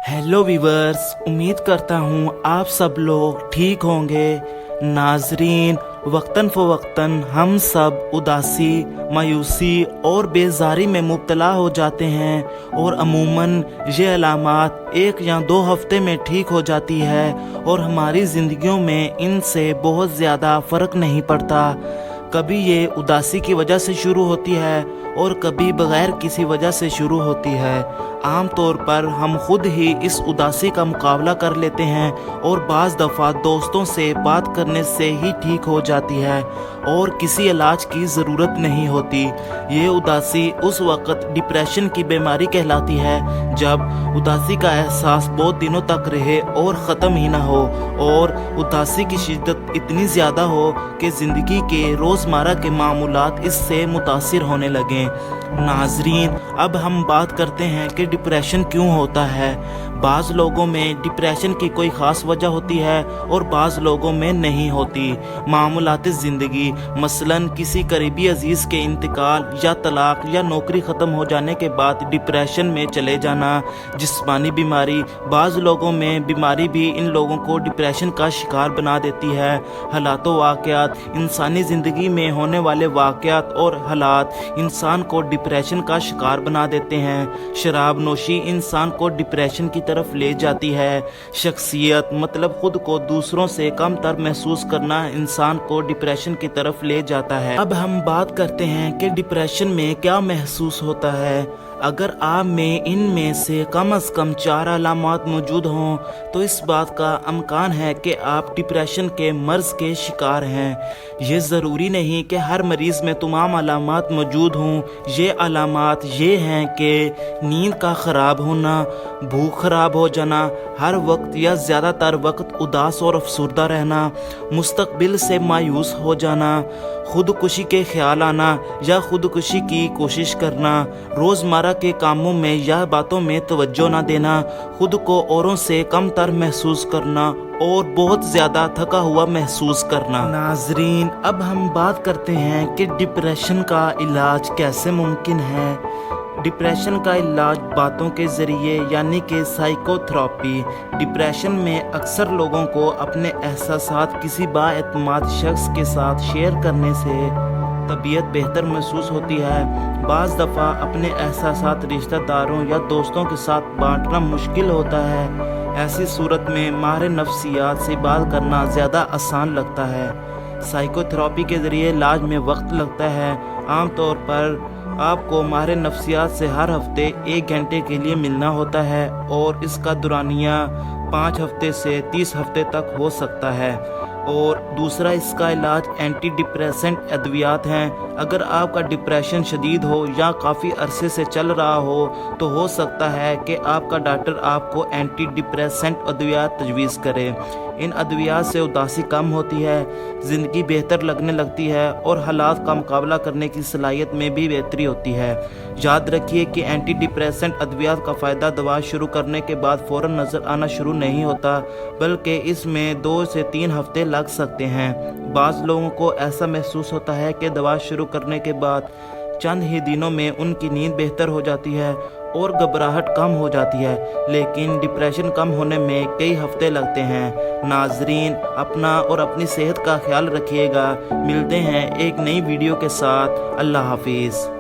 Hello viewers, उम्मीद करता हूँ आप सब लोग ठीक होंगे। नाजरीन, वक्तन फ़वक्तन हम सब उदासी, मायूसी और बेजारी में मुब्तला हो जाते हैं और अमूमन ये अलामात 1 या 2 हफ्ते में ठीक हो जाती है और हमारी ज़िंदगियों में इनसे बहुत ज़्यादा फ़र्क नहीं पड़ता। कभी ये उदासी की वजह से शुरू होती है और कभी बग़ैर किसी वजह से शुरू होती है। आम तौर पर हम खुद ही इस उदासी का मुकाबला कर लेते हैं और बाज़ दफ़ा दोस्तों से बात करने से ही ठीक हो जाती है और किसी इलाज की ज़रूरत नहीं होती। ये उदासी उस वक़्त डिप्रेशन की बीमारी कहलाती है जब उदासी का एहसास बहुत दिनों तक रहे और ख़त्म ही ना हो और उदासी की शिद्दत इतनी ज़्यादा हो कि ज़िंदगी के रोज़मर्रा के मामूलात इससे मुतासिर होने लगें। नाजरीन, अब हम बात करते हैं कि डिप्रेशन क्यों होता है। बाज़ लोगों में डिप्रेशन की कोई ख़ास वजह होती है और बाज़ लोगों में नहीं होती। मामूलाती ज़िंदगी, मसलन किसी करीबी अजीज़ के इंतकाल या तलाक या नौकरी ख़त्म हो जाने के बाद डिप्रेशन में चले जाना। जिस्मानी बीमारी, बाज़ लोगों में बीमारी भी इन लोगों को डिप्रेशन का शिकार बना देती है। हालात व वाक़यात, इंसानी ज़िंदगी में होने वाले वाक़यात और हालात इंसान को डिप्रेशन का शिकार बना देते हैं। शराब नोशी इंसान को डिप्रेशन की तरफ ले जाती है। शख्सियत मतलब खुद को दूसरों से कम तर महसूस करना इंसान को डिप्रेशन की तरफ ले जाता है। अब हम बात करते हैं कि डिप्रेशन में क्या महसूस होता है। अगर आप में इनमें से कम 4 अलामात मौजूद हों तो इस बात का इम्कान है कि आप डिप्रेशन के मर्ज़ के शिकार हैं। ये ज़रूरी नहीं कि हर मरीज़ में तमाम अलामात मौजूद हों। ये अलामात ये हैं कि नींद का ख़राब होना, भूख ख़राब हो जाना, हर वक्त या ज़्यादातर वक्त उदास और अफसरदा रहना, मुस्तकबिल से मायूस हो जाना, खुदकुशी के ख्याल आना या खुदकुशी की कोशिश करना, रोज़मर्रा के कामों में या बातों में तवज्जो न देना, खुद को औरों से कम तर महसूस करना और बहुत ज़्यादा थका हुआ महसूस करना। नाजरीन, अब हम बात करते हैं कि डिप्रेशन का इलाज कैसे मुमकिन है। डिप्रेशन का इलाज बातों के ज़रिए यानी कि साइकोथेरेपी। डिप्रेशन में अक्सर लोगों को अपने एहसासात किसी बाएतमाद शख्स के साथ शेयर करने से तबीयत बेहतर महसूस होती है। बाज़ दफ़ा अपने एहसासात रिश्तेदारों या दोस्तों के साथ बांटना मुश्किल होता है। ऐसी सूरत में माहिर नफ्सियात से बात करना ज़्यादा आसान लगता है। साइकोथेरेपी के ज़रिए इलाज में वक्त लगता है। आमतौर पर आपको माहिर नफ्सियात से हर हफ्ते 1 घंटे के लिए मिलना होता है और इसका दुरानिया 5 हफ्ते से 30 हफ्ते तक हो सकता है। और दूसरा, इसका इलाज एंटी डिप्रेसेंट अद्वियात हैं। अगर आपका डिप्रेशन शदीद हो या काफ़ी अरसे से चल रहा हो तो हो सकता है कि आपका डॉक्टर आपको एंटी डिप्रेसेंट अद्वियात तजवीज़ करे। इन अद्वियात से उदासी कम होती है, ज़िंदगी बेहतर लगने लगती है और हालात का मुकाबला करने की सलाहियत में भी बेहतरी होती है। याद रखिए कि एंटी डिप्रेसेंट अद्वियात का फ़ायदा दवा शुरू करने के बाद फ़ौरन नज़र आना शुरू नहीं होता, बल्कि इसमें 2 से 3 हफ्ते लग सकते हैं। बाज़ लोगों को ऐसा महसूस होता है कि दवा शुरू करने के बाद चंद ही दिनों में उनकी नींद बेहतर हो जाती है और घबराहट कम हो जाती है, लेकिन डिप्रेशन कम होने में कई हफ्ते लगते हैं। नाजरीन, अपना और अपनी सेहत का ख्याल रखिएगा। मिलते हैं एक नई वीडियो के साथ। अल्लाह हाफिज़।